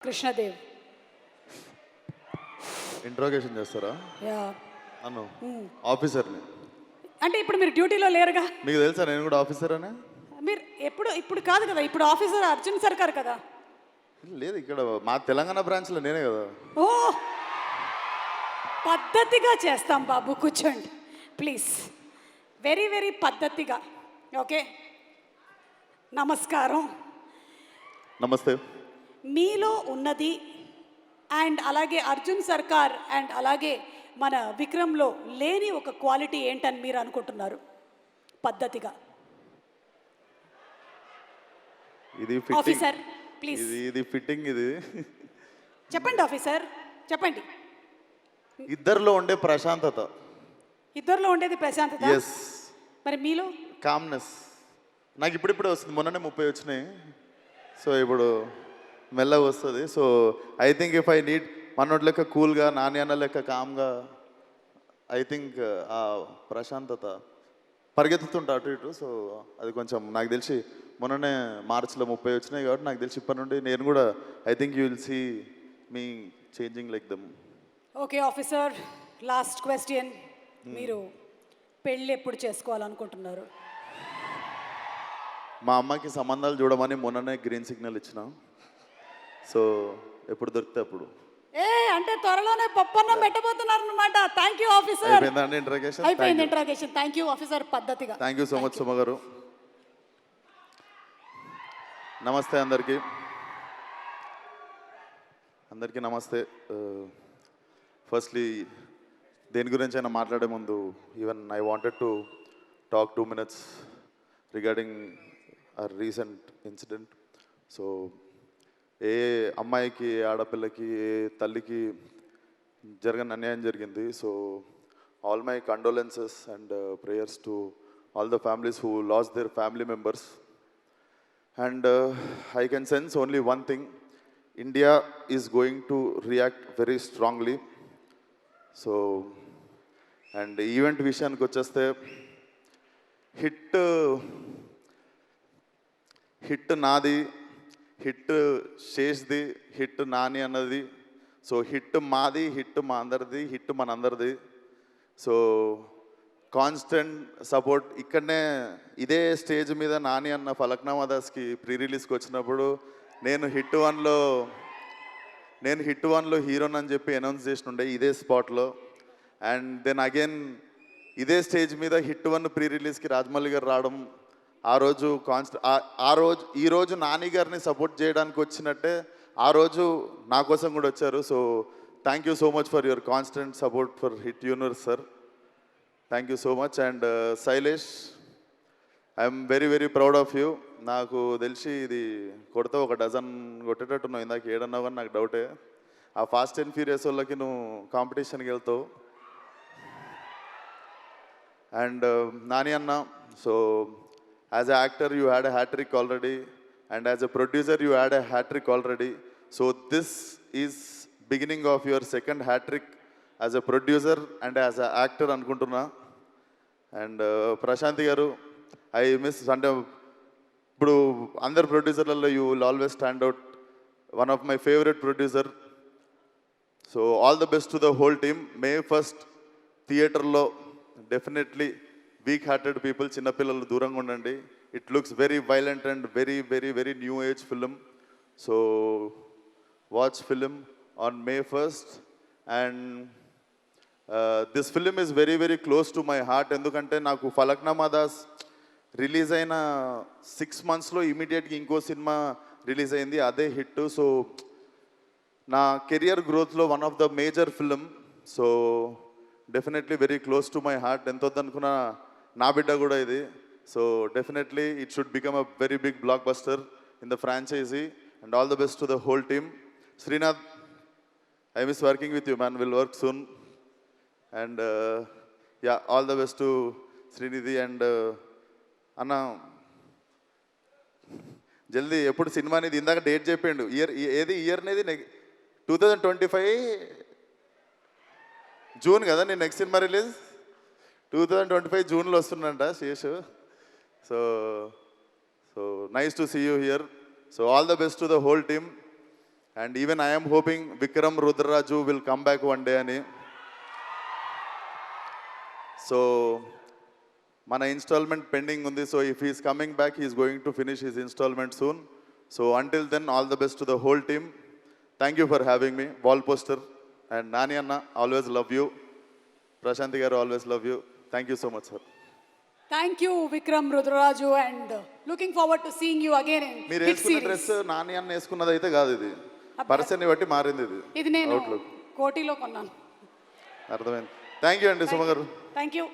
Krishnadev. Interrogation చేస్తారా yeah. నన్ను ఆఫీసర్ని? అంటే ఇప్పుడు మీరు డ్యూటీలో లేరుగా. మీకు తెలుసా నేను కూడా ఆఫీసర్ అని? మీరు ఇప్పుడు కాదు కదా, ఇప్పుడు ఆఫీసర్ అర్జున్ సర్కార్ కదా. లేదు, ఇక్కడ మా తెలంగాణ బ్రాంచ్లో నేనే కదా. ఓ, పద్ధతిగా చేస్తాం బాబు, కూర్చోండి ప్లీజ్. వెరీ వెరీ పద్ధతిగా. ఓకే, నమస్కారం. నమస్తే. మీలో ఉన్నది అండ్ అలాగే అర్జున్ సర్కార్ అండ్ అలాగే మన విక్రమ్లో లేని ఒక క్వాలిటీ ఏంటని మీరు అనుకుంటున్నారు? పద్ధతిగా. ఇది ఫిట్టింగ్ ఆఫీసర్ ప్లీజ్ ఇది ఫిట్టింగ్ ఇది. చెప్పండి ఆఫీసర్, చెప్పండి. ఇద్దరిలో ఉండే ప్రశాంతత. ఇద్దరిలో ఉండేది ప్రశాంతత. ఎస్. మరి మీలో? కామ్నెస్. నాకు ఇప్పుడిప్పుడే వస్తుంది, మొన్ననే 30 వచ్చినాయి. సో ఇప్పుడు మెల్లగా వస్తుంది. So I think if I need మనోటి లెక్క కూల్గా, నాని అన్న లెక్క కామ్గా, ఐ థింక్ ఆ ప్రశాంతత పరిగెత్తుతుంటా అటు ఇటు. సో అది కొంచెం నాకు తెలిసి మొన్ననే మార్చిలో 30 వచ్చినాయి కాబట్టి నాకు తెలిసి ఇప్పటి నుండి నేను కూడా I think you will see me changing like them. Okay officer, last question. మీరు పెళ్ళి ఎప్పుడు చేసుకోవాలనుకుంటున్నారు? మా అమ్మకి సంబంధాలు చూడమని మొన్ననే గ్రీన్ సిగ్నల్ ఇచ్చిన. సో ఎప్పుడు దొరికితే అప్పుడు. అంటే త్వరలోనే పప్పన్నం పెట్టబోతున్నారు అనమాట. Thank you officer. అయిపోయిందండి ఇంట్రాగేషన్? అయిపోయింది ఇంట్రాగేషన్. Thank you officer. పద్ధతిగా. Thank you so much Suma garu. నమస్తే అందరికీ. అందరికీ నమస్తే. ఫస్ట్లీ దేని గురించి అయినా మాట్లాడే ముందు even I wanted to talk 2 minutes regarding a recent incident. So ఏ అమ్మాయికి, ఏ ఆడపిల్లకి, ఏ తల్లికి జరగని అన్యాయం జరిగింది. So all my condolences and prayers to all the families who lost their family members. And I can sense only one thing, India is going to react very strongly. So and event విషయానికి వచ్చేస్తే hit నాది, hit శేష్ది, hit Nani అన్నది. So hit మాది, hit మా అందరిది, hit మనందరిది. So constant support. ఇక్కడనే ఇదే స్టేజ్ మీద నాని అన్న ఫలక్నామా దాస్కి ప్రీ రిలీజ్కి వచ్చినప్పుడు నేను హిట్ వన్లో హీరోని అని చెప్పి అనౌన్స్ చేసినుండే ఇదే స్పాట్లో. అండ్ దెన్ అగైన్ ఇదే స్టేజ్ మీద హిట్ 1 ప్రీ రిలీజ్కి రాజమౌళి గారు రావడం, ఈరోజు నాని గారిని సపోర్ట్ చేయడానికి వచ్చినట్టే ఆ రోజు నా కోసం కూడా వచ్చారు. So thank you so much for your constant support for hit universe sir. Thank you so much. And Shailesh, I'm very very proud of you. నాకు తెలిసి ఇది కొడితే ఒక డజన్ కొట్టేటట్టున్నావు. ఇందాక ఏడన్నావు కానీ నాకు డౌటే. ఆ ఫాస్ట్ అండ్ ఫ్యూరియస్ వాళ్ళకి నువ్వు కాంపిటీషన్కి వెళ్తావు. అండ్ నాని అన్న, so as a actor you had a hat-trick already, and as a producer you had a hat-trick already. So this is beginning of your second hat-trick as a producer and as a actor అనుకుంటున్నా. And Prashanthi garu, I miss అంటే ఇప్పుడు అందరు ప్రొడ్యూసర్లలో you will always stand out, one of my favourite producer. So all the best to the whole team. May 1st థియేటర్లో definitely weak hearted people, చిన్నపిల్లలు దూరంగా ఉండండి. It looks very violent and very very very new age film. So watch film on May 1st. And this film is very very close to my heart. ఎందుకంటే నాకు Falaknuma Das release అయిన 6 monthsలో ఇమీడియట్గా ఇంకో cinema release అయింది, అదే హిట్. సో నా career గ్రోత్లో one of the major film. So definitely very close to my heart. ఎంత వద్దనుకున్నా నా బిడ్డ కూడా ఇది. So definitely it should become a very big blockbuster in the franchise. And all the best to the whole team. Srinath, I miss working with you man, will work soon. And ya, all the best to Srinidhi. And అన్న జల్దీ ఎప్పుడు cinema అనేది ఇందాక date చెప్పిండు, ఏది year అనేది 2025 June కదా నేను నెక్స్ట్ సినిమా రిలీజ్. 2025 జూన్లో వస్తుందంట Seshu. So so nice to see you here. So all the best to the whole team. And even I'm hoping Vikram Rudraraju will come back one day అని. సో మన installment pending ఉంది. So if he's coming back he's going to finish his installment soon. So until then all the best to the whole team. Thank you for having me. Wall poster and Nani అన్న always love you. Prashanthi garu always love you. Thank you so much sir. Thank you Vikram Rudraraju and looking forward to seeing you again in మీరు hit వేసుకున్న series. Dress Nani అన్న వేసుకున్నది అయితే కాదు, ఇది పర్సన్ని బట్టి మారింది. ఇది నేను అవుట్లుక్ కోటిలో కొన్నాను. అర్థమైంది. థ్యాంక్ యూ అండి సుమ గారు. Thank you.